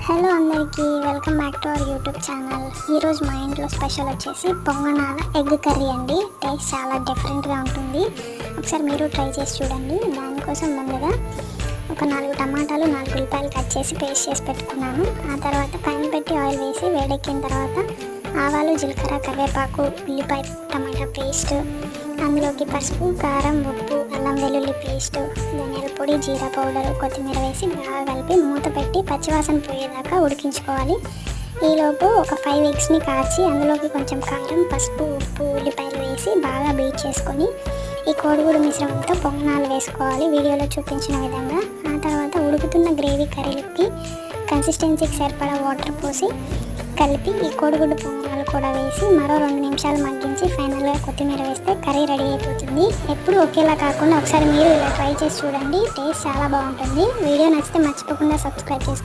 Hello అందరికీ welcome back to our YouTube channel. ఈరోజు మా ఇంట్లో స్పెషల్ వచ్చేసి పొంగనాల ఎగ్ కర్రీ అండి. టేస్ట్ చాలా డిఫరెంట్గా ఉంటుంది. ఒకసారి మీరు ట్రై చేసి చూడండి. దానికోసం ముందుగా ఒక 4 టమాటాలు 4 ఉల్లిపాయలు కట్ చేసి పేస్ట్ చేసి పెట్టుకున్నాను. ఆ తర్వాత పైన పెట్టి ఆయిల్ వేసి వేడెక్కిన తర్వాత ఆవాలు, జీలకర్ర, కరివేపాకు, ఉల్లిపాయ టమాటా పేస్ట్, అందులోకి పసుపు, కారం, ఉప్పు, అల్లం వెల్లుల్లి పేస్ట్, ధనియాల పొడి, జీరా పౌడర్, కొత్తిమీర వేసి బాగా కలిపి మూత పెట్టి పచ్చివాసన పోయేదాకా ఉడికించుకోవాలి. ఈలోపు ఒక 5 ఎగ్స్ని కాచి అందులోకి కొంచెం కారం, పసుపు, ఉప్పు, ఉల్లిపాయలు వేసి బాగా బీట్ చేసుకొని ఈ కోడిగుడు మిశ్రమంతో పొంగనాలు వేసుకోవాలి వీడియోలో చూపించిన విధంగా. ఆ తర్వాత ఉడుకుతున్న గ్రేవీ కర్రీలకి కన్సిస్టెన్సీకి సరిపడా వాటర్ పోసి కలిపి ఈ కోడిగుడ్డు పొంగనాలు కూడా వేసి మరో 2 నిమిషాలు మగ్గించి ఫైనల్గా కొత్తిమీర వేస్తే కర్రీ రెడీ అయిపోతుంది. ఎప్పుడు ఒకేలా కాకుండా ఒకసారి మీరు ఇలా ట్రై చేసి చూడండి. టేస్ట్ చాలా బాగుంటుంది. వీడియో నచ్చితే మర్చిపోకుండా సబ్స్క్రైబ్ చేసుకోండి.